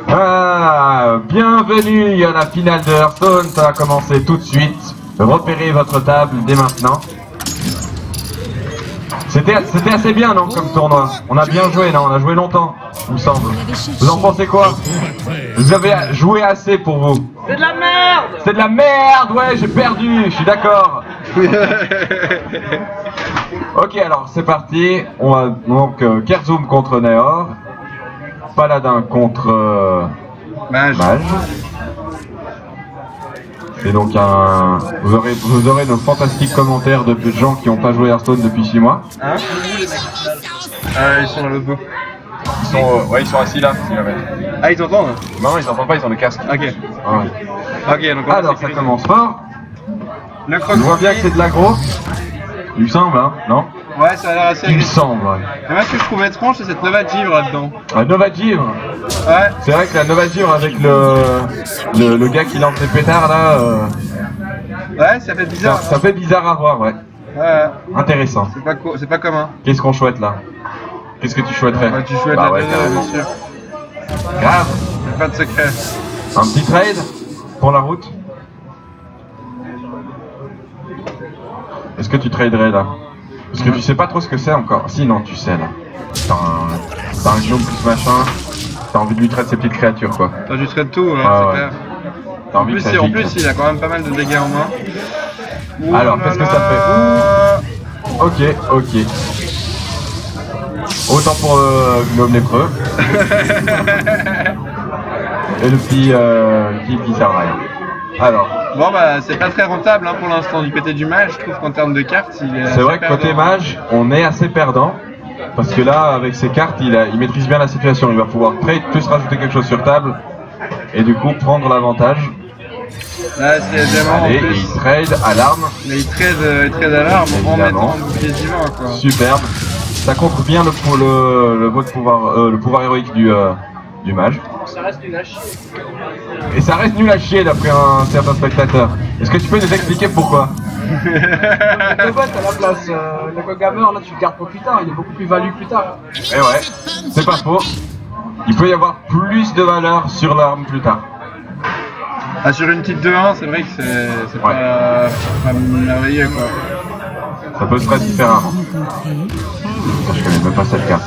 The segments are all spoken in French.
Ah, bienvenue à la finale de Hearthstone, ça va commencer tout de suite. Repérez votre table dès maintenant. C'était assez bien, non, comme tournoi. On a bien joué, non, on a joué longtemps, il me semble. Vous en pensez quoi? Vous avez joué assez pour vous. C'est de la merde. C'est de la merde, ouais, j'ai perdu, je suis d'accord. Ok, alors c'est parti. On va donc Kerzoom contre Neor. Paladin contre Mage. Et donc vous aurez nos fantastiques commentaires de gens qui n'ont pas joué Hearthstone depuis 6 mois. Hein? Ils sont dans l'autre bout. Ils sont assis là. Ah, ils entendent? Non, ils n'entendent pas, ils ont des casques. Ok. Ah ouais. Ok, donc on alors ça commence fort. Le On voit bien que c'est de l'aggro. Il me semble, hein, non? Ouais, ça a l'air assez Il me agressif. semble, ouais. Et moi, ce que je trouve étrange, c'est cette Nova Givre là-dedans. La Nova Givre. Ouais. C'est vrai que la Nova Givre avec le gars qui lance les pétards là, Ouais, ça fait bizarre. ça fait bizarre à voir, ouais. Ouais. Intéressant. C'est pas commun. Qu'est-ce qu'on chouette là? Qu'est-ce que tu chouetterais? Ouais, tu chouettes Bah la ouais, vidéo, carrément. bien sûr. Grave. Y'a pas de secret. Un petit trade pour la route. Est-ce que tu traderais là? Parce que tu sais pas trop ce que c'est encore. Si, non, tu sais là. T'as un gnome plus machin. T'as envie de lui traiter ses petites créatures quoi. T'as juste de tout, hein, Ah, c'est ouais. clair. T'as envie que ça En gicle. plus, il a quand même pas mal de dégâts en main. Ouh Alors, là qu'est-ce que là. ça fait? Ok. Autant pour gnome lépreux. Et le petit qui sert à rien. Alors, Bon bah c'est pas très rentable hein, pour l'instant du côté du mage, je trouve qu'en termes de cartes il est c'est vrai que côté mage, on est assez perdant. Parce que là, avec ses cartes, il maîtrise bien la situation. Il va pouvoir trade plus rajouter quelque chose sur table. Et du coup, prendre l'avantage. Là c'est vraiment Allez, en et plus. il trade à l'arme. Mais il trade à l'arme en Évidemment. mettant le bouclier divin quoi. Superbe. Ça contre bien le pouvoir héroïque du mage. Ça reste une lâche. Et ça reste nul à chier d'après un certain spectateur. Est-ce que tu peux nous expliquer pourquoi? Le vote à la place. Le Kogamer là tu le gardes pour plus tard, il est beaucoup plus value plus tard. Eh ouais, c'est pas faux. Il peut y avoir plus de valeur sur l'arme plus tard. Ah sur une petite 2-1 c'est vrai que c'est Ouais. pas merveilleux quoi. Ça peut se faire différemment. Je connais même pas cette carte.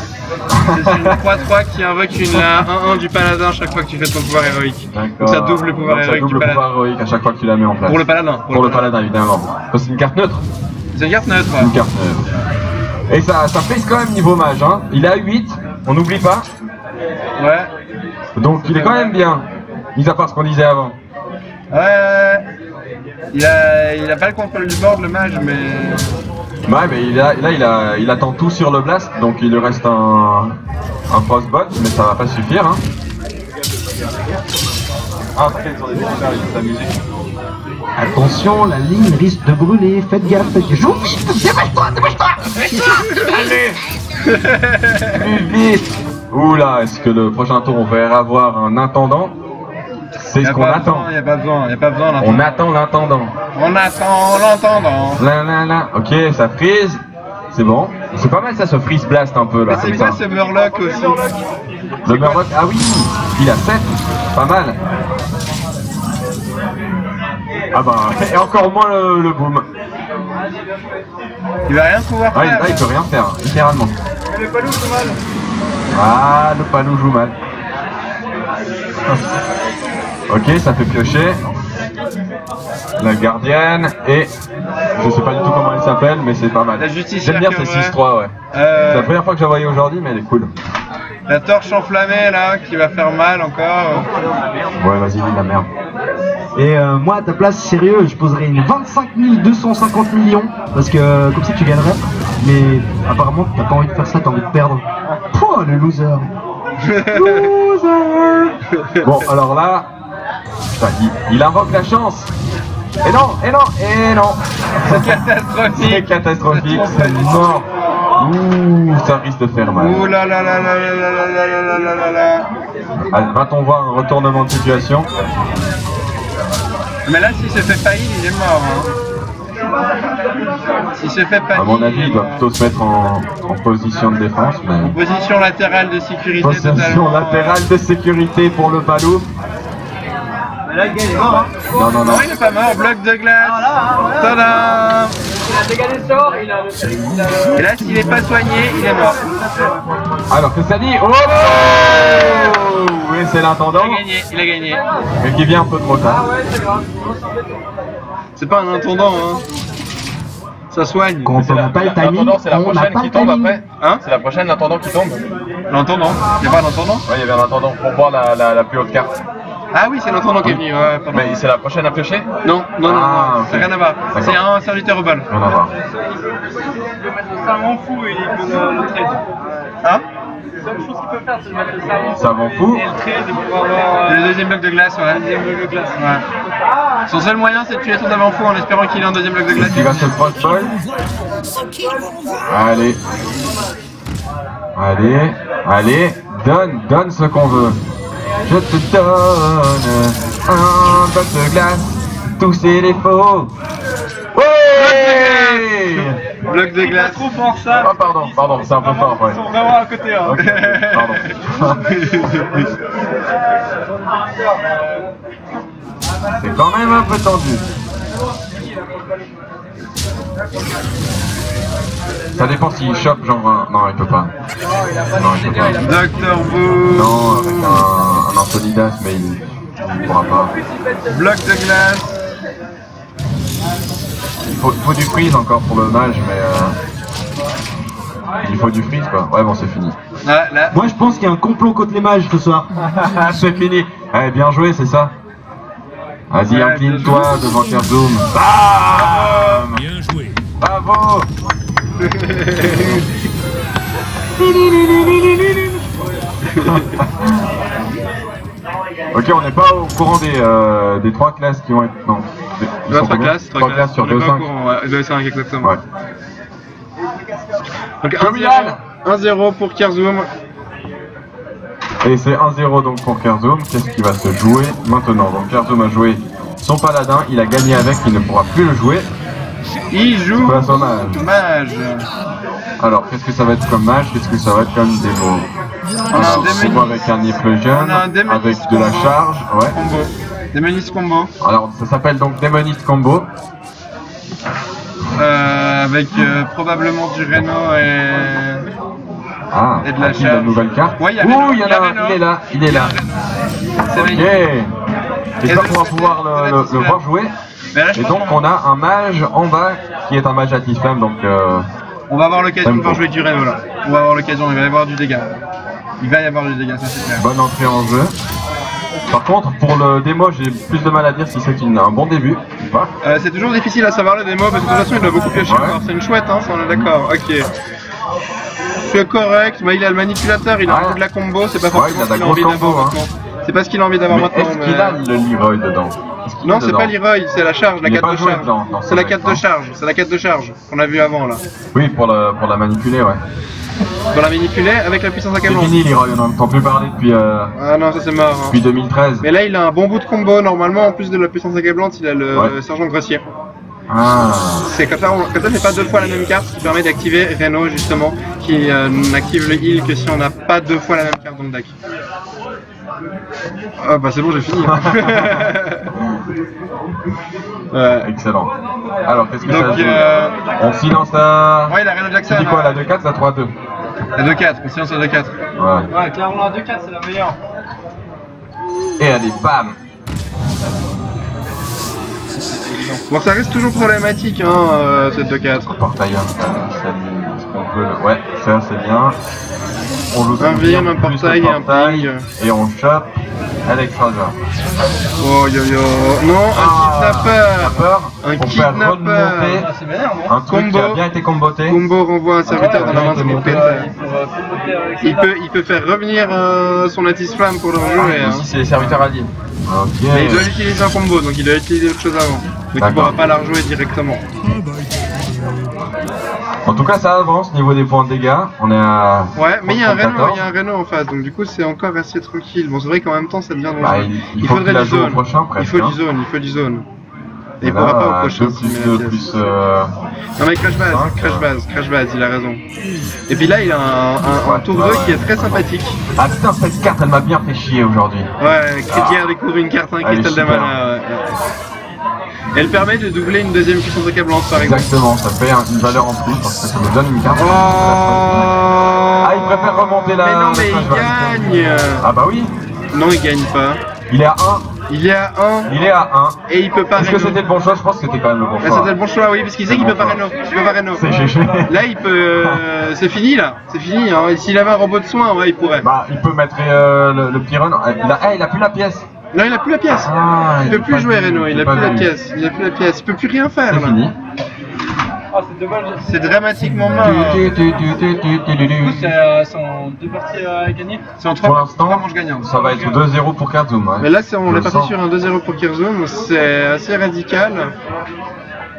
C'est une 3-3 qui invoque une 1-1 du paladin chaque fois que tu fais ton pouvoir héroïque. D'accord. Donc ça double le pouvoir Donc ça héroïque double du le paladin. pouvoir héroïque à chaque fois que tu la mets en place. Pour le paladin. Pour le paladin, évidemment. Parce que c'est une carte neutre. C'est une carte neutre. Une carte neutre. Et ça pèse quand même niveau mage, hein. Il est à 8, on n'oublie pas. Ouais. Donc il est quand même bien. Mis à part ce qu'on disait avant. Ouais. Il a pas le contrôle du board le mage mais. Ouais, mais il attend tout sur le blast, donc il lui reste un frostbot, mais ça va pas suffire, hein. Ah, ok, sur des écouteurs, il faut s'amuser. Attention, la ligne risque de brûler, faites gaffe, Joue vite, dépêche-toi. Allez. Plus vite. Oula, est-ce que le prochain tour on va avoir un intendant? C'est ce qu'on attend. Y a pas besoin d'intendant. On attend l'intendant. On attend l'intendant. Là. Ok, ça freeze. C'est bon. C'est pas mal ça, ce freeze blast un peu là. Mais c'est comme quoi ça. ce Murloc aussi? Le Murloc, ah oui, il a 7, pas mal. Ah bah, et encore moins le boom. Il va rien pouvoir Ah, faire. il peut rien faire, littéralement. Le palou joue mal. Ah, le palou joue mal. Ok, ça fait piocher. La gardienne et... Je sais pas du tout comment elle s'appelle, mais c'est pas mal. La justicière J'aime bien que ces ouais. 6-3, ouais. C'est la première fois que je la voyais aujourd'hui, mais elle est cool. La torche enflammée là, qui va faire mal encore. Ouais, vas-y, dis la merde. Et moi à ta place, sérieux, je poserais une 25 250 millions, parce que comme ça tu gagnerais, mais apparemment t'as pas envie de faire ça, t'as envie de perdre. Oh le loser. Loser. Bon, alors là, putain, il invoque la chance. Et non. C'est catastrophique. C'est catastrophique, c'est mort. Ouh, ça risque de faire mal. Ouh là là là là là là là là là là là. Allez, va-t-on voir un retournement de situation? Mais là, s'il se fait faillir, il est mort. Hein. Il se fait pas. À mon avis, il doit plutôt se mettre en position de défense, mais... Position latérale de sécurité Position totalement. latérale de sécurité pour le ballon. Mais là, le gars, il est mort, hein. Non, non, non. Non, il est pas mort, bloc de glace. Voilà, Tada. il a dégagé le sort, il a le... Et là, s'il n'est pas soigné, il est mort. Alors que ça dit... Oh oui, c'est l'intendant. Il a gagné. Mais qui vient un peu trop tard. Ah ouais, c'est grave. C'est pas un intendant, hein. Ça soigne. Quand on n'a pas le timing, c'est la on n'a prochaine pas qui le tombe timing. après. Hein? C'est la prochaine, l'intendant qui tombe. L'intendant. Il y a pas l'intendant? Ouais, il y avait un intendant pour voir la plus haute carte. Ah oui, c'est l'intendant qui est venu. Ouais, pardon. Mais c'est la prochaine à piocher? Non, non, non, Ah, non. ok. C'est rien à voir. D'accord. C'est un serviteur au bal. Rien à voir. Ça m'en fout, il peut le trade. Hein? La seule chose qu'il peut faire, c'est de mettre le savon. Ça m'en fout. Et le trade pour avoir... Le deuxième bloc de glace, ouais. le deuxième bloc de glace. Ouais. Son seul moyen, c'est de tuer son avant-fou en espérant qu'il ait un deuxième bloc de glace. Il va se cross-ball. Allez. Allez. Allez. Donne ce qu'on veut. Je te donne un bloc de glace. Tous ses défauts. Ouais. Bloc de glace. Trop fort ça. Oh, pardon, c'est un peu fort, ouais. Ils sont vraiment à côté, hein. Ok, pardon. C'est quand même un peu tendu. Ça dépend s'il chope genre un... Non, il peut pas. Non, il peut pas. Docteur Boo. Non, avec un Antonidas, mais il pourra pas. Bloc de glace. Il faut du freeze encore pour le mage, mais il faut du freeze quoi. Ouais, bon, c'est fini. Là. Moi je pense qu'il y a un complot contre les mages ce soir. C'est fini. Allez, bien joué, c'est ça. Vas-y, Ouais, incline-toi bien devant Kerzoom. Bam. Bien joué. Bravo. Ok, on n'est pas au courant des trois classes qui vont être... Non. Ils sont Trois combien classes. Trois classes sur On est pas au 2-5. courant, ouais. 2-5 exactement. Ouais. Donc Communal. 1-0 pour Kerzoom. Et c'est 1-0 donc pour Kerzoom. Qu'est-ce qui va se jouer maintenant? Donc Kerzoom a joué son paladin, il a gagné avec, il ne pourra plus le jouer. Il joue Voilà son mage. mage. Alors, qu'est-ce que ça va être comme mage? Qu'est-ce que ça va être comme démo? On a un On démoniste voit avec un Niflegen, On a un démoniste avec de la combo. charge, ouais. Combo. Démoniste combo. Alors, ça s'appelle donc Démoniste Combo. Avec probablement du Reno et... Ah, Et de la a-t-il la charge. nouvelle carte? Ouais, il y a Ouh, Reno, il y en il y a a un, Reno. il est là, il est là. C'est Ok. magnifique. J'espère qu'on va pouvoir le voir jouer. Mais là, je Et pense donc, qu'on on a un mage en bas qui est un mage Atisflamme, donc on va avoir l'occasion de voir Tempo. jouer du Reno là. On va avoir l'occasion, il va y avoir du dégât. Il va y avoir du dégât, ça c'est clair. bonne entrée en jeu. Par contre, pour le démo, j'ai plus de mal à dire si c'est un bon début ou pas. C'est toujours difficile à savoir le démo parce que de toute façon il doit beaucoup piocher Ouais. encore. C'est une chouette, hein, ça on est d'accord. Ok. C'est correct, bah, il a le manipulateur, il a Ouais. un peu de la combo, c'est pas Ouais, forcément il a de ce la qu'il a envie grosse d'avoir combo, hein. maintenant. C'est pas ce qu'il a envie d'avoir Mais maintenant. est-ce qu'il a le Leroy dedans? Est-ce qu'il Non, est c'est dedans? pas Leroy, c'est la charge, la Il est 4 pas de joué charge. dedans, dans C'est ce la mec, 4 de hein. charge, c'est la 4 de charge qu'on a vu avant là. Oui, pour la manipuler, ouais. Pour la manipuler avec la puissance à C'est canon. fini, Leroy, on n'en entend plus parler depuis Ah non, ça c'est mort. Hein. 2013. Mais là il a un bon bout de combo, normalement en plus de la puissance accablante, il a le Ouais. sergent grossier. Ah, C'est comme ça, c'est pas deux fois la même carte, ce qui permet d'activer Reno justement, qui n'active le heal que si on n'a pas deux fois la même carte dans le deck. Ah bah c'est bon, j'ai fini. Ouais. excellent. Alors, qu'est-ce que Donc, ça joue? On silence la... Ouais, il a Reno Jackson. Tu dis quoi, la 2-4, la 3-2? La 2-4, on silence la 2-4. Ouais. Ouais, clairement la 2-4 c'est la meilleure. Et allez, bam! Bon, ça reste toujours problématique, hein, cette 2-4. Portail, est-ce qu'on peut le... Ouais, ça c'est bien. On joue Un bien VM, un plus portail le et un ping. Et on chope Electraja. Oh yo yo. Non, un kidnappeur. Un Pour faire kidnappeur. remonter Ah, c'est vénère, non? un truc qui a Combo. bien été comboté. Combo renvoie un serviteur dans la main de son propriétaire. Il Il peut faire revenir son Atisflamme pour le Ah, rejouer. Hein. aussi c'est les serviteurs alliés. Ok. Mais il doit utiliser un combo, donc il doit utiliser autre chose avant. Donc il D'accord. pourra pas la rejouer directement. En tout cas, ça avance niveau des points de dégâts. On est à. Ouais, mais il y a un Reno, 14. il y a un Reno en face, donc du coup c'est encore assez tranquille. Bon, c'est vrai qu'en même temps ça devient dangereux. Bah, il faut faudrait qu'il la du joue au zone. prochain, Il presque, faut hein. du zone, il faut du zone. Et il pourra pas au prochain 2 s'il plus met la 2 pièce. plus... Non mais crash base, il a raison. Et puis là il a un tour 2 qui est très sympathique. Ah putain, cette carte elle m'a bien fait chier aujourd'hui. Ouais, Krieger découvre une carte, un Elle est cristal de super. mana. Ouais. Elle permet de doubler une deuxième puissance de câble lance par exemple. Exactement, ça fait une valeur en plus parce que ça me donne une carte. Oh Ah, il préfère remonter la... Mais non mais la crash base. il gagne. Ah bah oui, Non il gagne pas. il est à 1. Il est à 1 Il est à 1. et il peut pas Est-ce que Reno. c'était le bon choix? Je pense que c'était quand même le bon Ah, choix. c'était le bon choix, oui, parce qu'il sait qu'il peut pas Reno. Il peut pas Reno. C'est GG. Là il peut... c'est fini là. C'est fini. Hein. Et s'il avait un robot de soin, ouais, il pourrait. Bah, il peut mettre le petit run. Il a plus la pièce. Là il a plus la pièce. Ah, Il peut plus pas jouer vu, Reno, il j'ai a pas plus la vu. pièce. Il a plus la pièce. Il peut plus rien faire C'est là. fini. Ah, c'est dommage. C'est dramatiquement Du mort. coup, c'est en 2 parties à gagner. C'est en Pour 3 l'instant, manches gagnantes. ça va être 2-0 pour Kazum. Ouais. Mais là, on Je est le parti sens. sur un 2-0 pour Kirzum, c'est assez radical.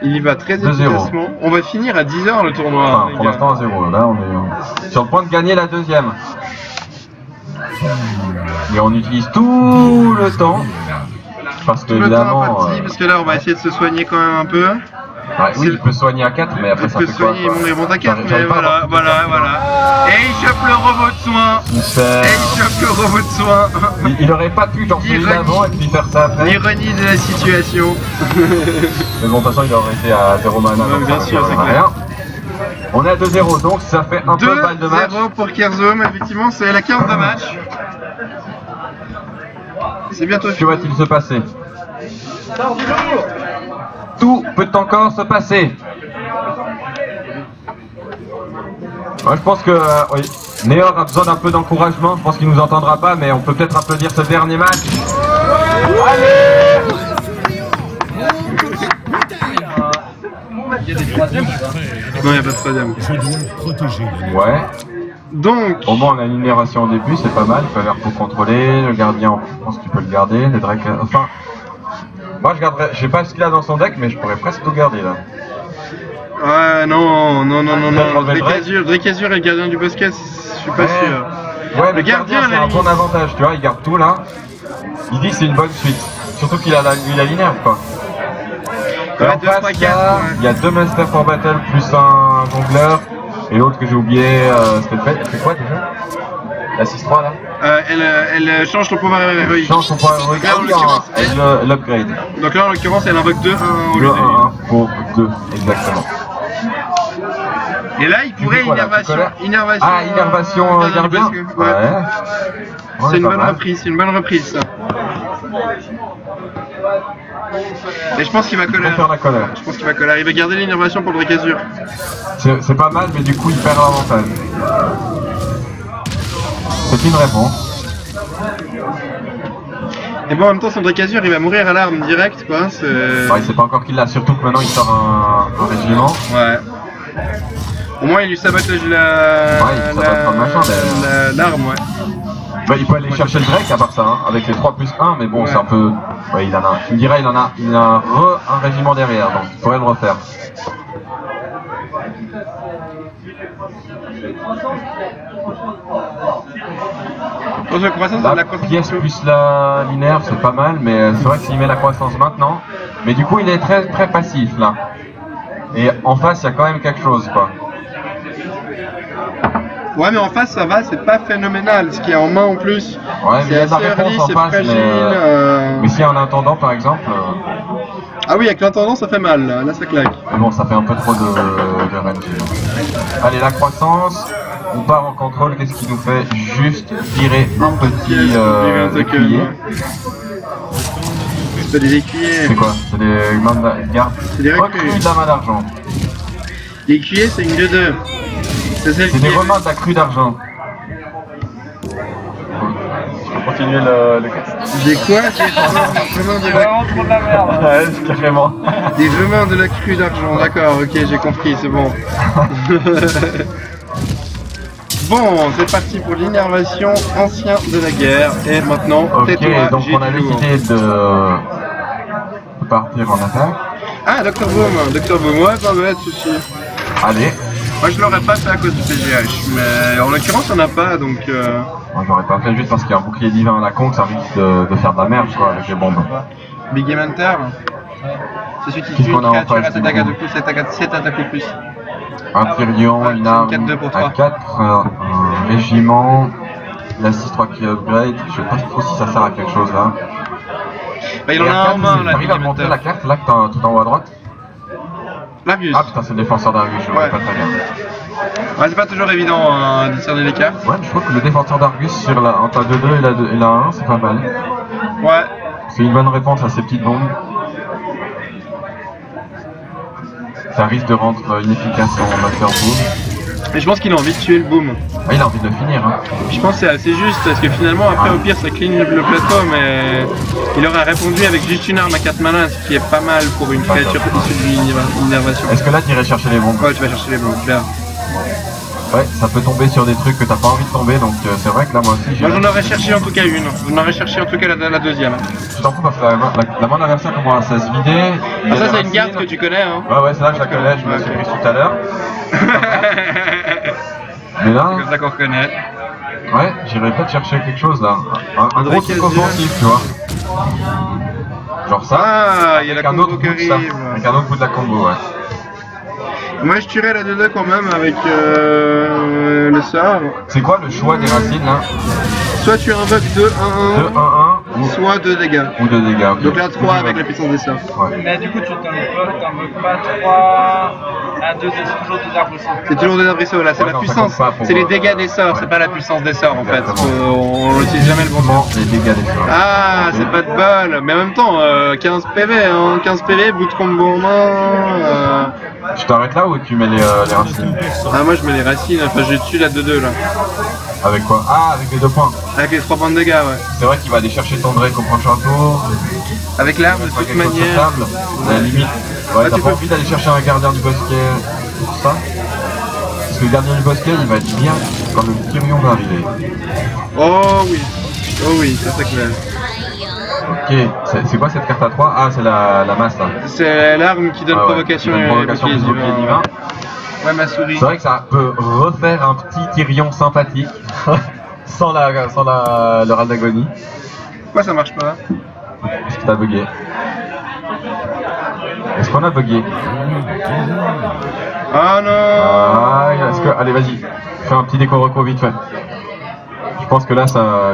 Il y va très 2-0. efficacement. On va finir à 10h le tournoi. Enfin, les pour gars. l'instant, à 0. Là, on est sur le point de gagner la deuxième. Et on utilise tout le temps. Parce que Tout le temps évidemment. imparti, parce que là, on va essayer de se soigner quand même un peu. Ouais, oui, il peut soigner à 4, mais après Il ça peut fait quoi, soigner, quoi il monte à 4, mais J'arrive pas à voilà. Et il chope le robot de soin. Il sert. Et il chope le robot de soin. Il aurait pas pu genre celui Ironie. d'avant et puis faire ça après. L'ironie de la situation. Mais bon, de toute façon, il aurait été à 0 mana. Ouais, donc bien ça sûr, sert c'est à clair. rien. On est à 2-0, donc ça fait un peu balle de match. 2-0 pour Kirzum, effectivement, c'est la carte de match. C'est bientôt Que fini. va-t-il se passer? Tout peut encore se passer. Moi, je pense que oui. Néor a besoin d'un peu d'encouragement. Je pense qu'il nous entendra pas, mais on peut peut-être applaudir ce dernier match. Allez! Il y a des troisièmes ou pas? Non, il n'y a pas de troisième. Ouais. Donc, Au moins, on a une innovation au début, c'est pas mal. Il peut avoir pour contrôler. Le gardien, je pense que tu peux le garder. Le Drake, enfin. Moi, je garderais. Je sais pas ce qu'il a dans son deck, mais je pourrais presque tout garder là. ouais, non. enlever le Drekazur est le gardien du basket, je suis pas Ouais. sûr. Ouais, Le le gardien, gardien, à c'est la un bon limite. avantage, tu vois, il garde tout là. Il dit que c'est une bonne suite. Surtout qu'il a la linéaire, quoi. Et Ouais, en deux face, strikers, là, ouais. il y a 2 Master for Battle plus un jongleur. Et l'autre que j'ai oublié, c'est quoi déjà? La 6-3 là? Elle change son pouvoir héroïque. Change son point héroïque. Là, en Ah oui, l'occurrence, elle l'upgrade. Donc là, en l'occurrence, elle invoque 2 au lieu Le de 1-1 pour 2, exactement. Et là, il pourrait quoi, là, innervation. tu colères Innervation. Ah, innervation gardien? du basket, ouais. Ouais, C'est une pas bonne mal. reprise, c'est une bonne reprise ça. Et je pense qu'il va Il coller. préfère la colère. Je pense qu'il va coller. Il va garder l'innervation pour le Drekazur. C'est pas mal, mais du coup, il perd l'avantage. C'est une réponse. Et bon, en même temps, son Drekazur, il va mourir à l'arme direct, quoi. C'est... Ouais, il sait pas encore qu'il l'a, surtout que maintenant il sort un régiment. Ouais. Au moins, il lui sabote il sabote pas le machin, l'arme, ouais. Bah, il peut aller chercher le Drake à part ça, hein, avec les 3+1, mais bon, Ouais. c'est un peu. Ouais, il en a. Tu me dirais, il a un régiment derrière, donc il pourrait le refaire. Pour la croissance, La la croissance. pièce plus la linéaire, c'est pas mal, mais c'est vrai que s'il met la croissance maintenant. Mais du coup, il est très très passif là. Et en face, il y a quand même quelque chose, quoi. Ouais, mais en face, ça va, c'est pas phénoménal. Ce qu'il y a en main en plus, Ouais, mais il y c'est a de la assez réponse early, en c'est face, fragile. mais s'il y a un intendant, par exemple. Ah oui, avec l'intendant, ça fait mal. Là, ça claque. Mais bon, ça fait un peu trop de range. Allez, la croissance, on part en contrôle, qu'est-ce qu'il nous fait? Juste tirer un petit écuyer. C'est pas des écuyers. C'est quoi? C'est des mains de garde. C'est des Recrue recrues. de la main d'argent. L'écuyer, c'est une 2-2. C'est celle C'est qui des est... remins de la crue d'argent. Je peux continuer le cast? Des quoi? Des remins de C'est la... vraiment trop de la merde. Ouais, carrément. Des remins de la crue d'argent. D'accord, ok, j'ai compris, c'est bon. Bon, c'est parti pour l'innervation ancien de la guerre. Et maintenant, Ok, tais-toi, donc j'ai on a du lourd. décidé de partir en attaque. Ah, Dr Boom, ouais, pas bête, souci. Allez. Moi, je l'aurais pas fait à cause du PGH, mais en l'occurrence, on n'a pas, donc... Moi j'aurais pas fait juste parce qu'il y a un bouclier divin à la con, que ça risque de faire de la merde, quoi, avec les bombes. Big Game Hunter. C'est celui qui Qu'est-ce tue qu'on une a en créature face, à 7 du attaques coup de plus, 7 attaques ou plus. Un Tyrion, Ouais, une c'est arme, une 4-2 pour 3. un 4, un régiment, la 6-3 qui upgrade, je sais pas trop si ça sert à quelque chose là. Bah, il en a un en main là, T'arrives à montrer la carte là que t'as tout en haut à droite? L'Argus. Ah putain, c'est le défenseur d'Argus, je vois Ouais. pas très bien. Ouais, c'est pas toujours évident hein, de discerner les cartes. Ouais, je trouve que le défenseur d'Argus sur la, entre la 2-2 et la 1, c'est pas mal. Ouais. C'est une bonne réponse à ces petites bombes. Ça risque de rendre inefficace son Master Boom. Mais je pense qu'il a envie de tuer le boom. Ah, il a envie de le finir. Hein. Je pense que c'est assez juste parce que finalement après au pire ça clean le plateau mais il aurait répondu avec juste une arme à 4 mana ce qui est pas mal pour une créature issue de l'innervation. Est-ce que là tu irais chercher les bombes? Ouais tu vas chercher les bombes, clair. Ouais, ça peut tomber sur des trucs que t'as pas envie de tomber donc c'est vrai que là moi aussi Moi j'en aurais cherché en tout cas une, j'en aurais cherché en tout cas la deuxième. Je t'en fous parce que la main d'adversaire commence à se vider. Ah ça c'est une carte que tu connais hein. Ouais c'est là que je la connais, je me suis pris tout à l'heure. Mais là, C'est comme ça qu'on reconnaît. ouais, j'irais peut-être chercher quelque chose là. Un gros truc offensif, tu vois. Genre ça. Ah, il y a avec la un autre combo qui bout de ça. arrive. Avec un autre bout de la combo, ouais. Moi je tuerais la 2-2 quand même avec le sort. C'est quoi le choix des racines là? Soit tu invoques 2-1-1, 2-1-1 soit 2 dégâts. ou 2 dégâts. Ok. Donc là 3 avec la puissance des sorts. Ouais. Mais du coup, tu t'invoques pas 3, 1, 2, c'est toujours 2 arbrisseaux. C'est toujours des arbrisseaux là, c'est Ouais, la non, ça puissance, compte pas pour, c'est les dégâts des sorts, ouais. c'est pas la puissance des sorts en fait. Exactement. On n'utilise jamais le bon Bon, sens. les dégâts des sorts. Ah, c'est pas de bol, mais en même temps, 15 PV, hein, 15 PV, bout de combo en main. Tu t'arrêtes là ou tu mets les racines? Ah, moi je mets les racines, enfin je tue la 2-2 là. Avec quoi? Ah, avec les 2 points. Avec les 3 points de dégâts, ouais. C'est vrai qu'il va aller chercher ton Drake au prochain tour. Avec l'arme de Pas toute quelque chose sur manière. table, à la limite. Ouais, Ah, t'as tu pas peux- envie d'aller chercher un gardien du bosquet pour ça? Parce que le gardien du bosquet, il va être bien quand le Tyrion va arriver. Oh oui, ça c'est clair. Ok, c'est quoi cette carte à 3? Ah, c'est la masse là. C'est l'arme qui donne Ah ouais, provocation qui donne provocation bouclier plus bouclier divin. Ouais, ma souris. C'est vrai que ça peut refaire un petit Tyrion sympathique sans le râle d'agonie. Pourquoi ça marche pas? Est-ce que t'as bugué? Est-ce qu'on a bugué? Oh non. Ah, est-ce que... Allez, vas-y. Fais un petit déco reco vite fait. Je pense que là,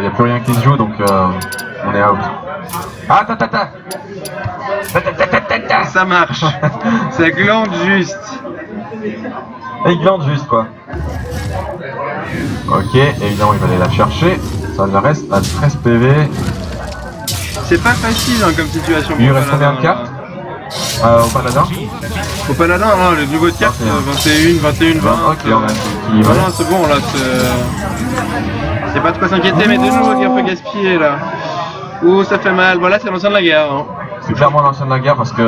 y a plus rien qui se joue, donc on est out. Ah, ta. Ça marche. Ça glande juste. Et il glande juste, quoi. Ok, évidemment, il va aller la chercher. Ça lui reste à 13 PV. C'est pas facile hein, comme situation. Il lui pour reste combien de Paladin, cartes au paladin? Au paladin, non, le niveau de carte, 21, 20. Ok, on a qui Ah non, c'est bon là, c'est pas de quoi s'inquiéter, mais de nouveau qui est un peu gaspillé là. Ouh, ça fait mal. Voilà, c'est l'ancien de la guerre. Hein. C'est clairement l'ancien de la guerre parce qu'il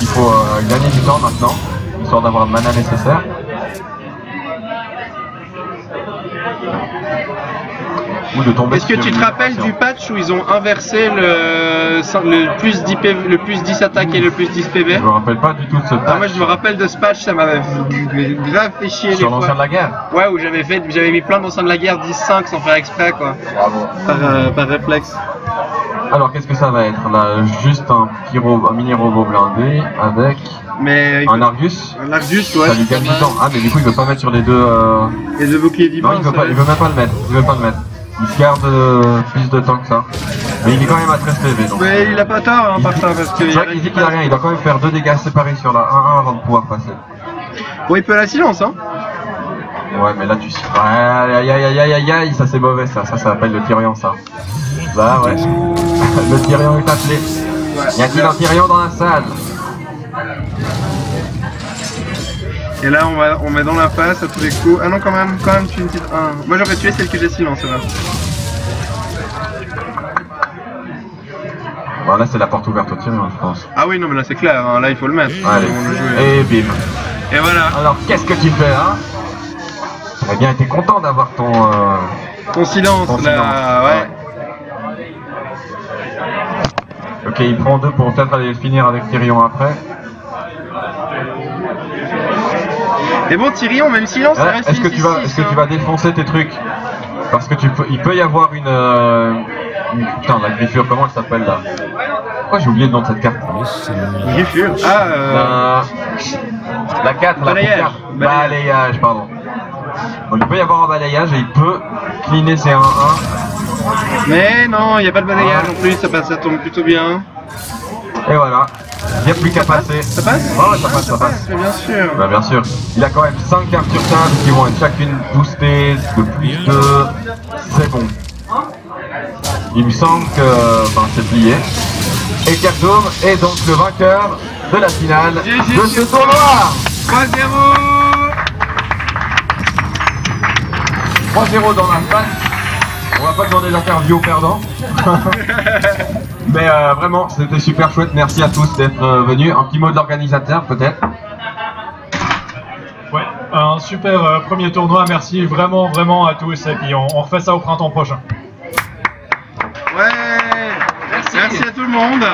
faut gagner du temps maintenant, histoire d'avoir le mana nécessaire. Ou de tomber. Est-ce que tu te rappelles du patch où ils ont inversé le plus 10 PV, le plus 10 attaques et le plus 10 PV? Je me rappelle pas du tout de ce patch. Ah, moi je me rappelle de ce patch, ça m'avait grave fait chier Sur les l'ancien fois. de la guerre. Ouais, où j'avais mis plein d'anciens de la guerre 10-5 sans faire exprès quoi. Bravo. Par réflexe. Alors qu'est-ce que ça va être là? Juste un mini robot blindé avec Mais un Argus. un Argus, ouais. Ça lui gagne du temps. Ah mais du coup il veut pas mettre sur les deux. Et le bouclier divin. Non il veut même pas le mettre. Il se garde plus de temps que ça. Mais il est quand même à 13 PV donc. Mais il a pas tort hein, par ça parce que. C'est vrai qu'il dit qu'il a rien, il doit quand même faire 2 dégâts séparés sur la 1-1 avant de pouvoir passer. Bon, il peut la silence hein. Ouais mais là tu sais. Aïe, ça c'est mauvais ça s'appelle le Tyrion ça. Bah ouais. Le Tyrion est appelé. Y a-t-il un Tyrion dans la salle? Et là on met dans la face à tous les coups. Ah non quand même tu une petite 1. Moi j'aurais tué celle que j'ai silence là. Bon là c'est la porte ouverte au Tyrion je pense. Ah oui non mais là c'est clair, hein. Là il faut le mettre. Allez. On le joue. Et bim. Et voilà. Alors qu'est-ce que tu fais hein? T'aurais bien été content d'avoir ton... Ton silence ton là, silence. ouais. Ok il prend 2 pour peut-être aller finir avec Tyrion après. Mais bon Tyrion même silence ça Ouais, reste est-ce que tu vas défoncer tes trucs? Parce que il peut y avoir une putain la griffure, comment elle s'appelle là? Pourquoi j'ai oublié le nom de cette carte? Griffure. Ah, La 4, la balayage. carte. Balayage, pardon. Donc, il peut y avoir un balayage et il peut cleaner ses 1-1. mais non, il n'y a pas de balayage non plus, ça tombe plutôt bien. Et voilà. Il n'y a plus qu'à passer. Ça passe? Ouais, ça passe, ça passe. Mais bien sûr. Bah, bien sûr. Il a quand même 5 cartes sur 15 qui vont être chacune boostées de plus de... C'est bon. Il me semble que c'est plié. Et Kazum est donc le vainqueur de la finale de ce tournoi. 3-0. 3-0 dans la face. On va pas demander d'interview aux perdants. Mais vraiment, c'était super chouette. Merci à tous d'être venus. Un petit mot de l'organisateur peut-être. Ouais, un super premier tournoi. Merci vraiment à tous. Et puis on refait ça au printemps prochain. Ouais. Merci à tout le monde.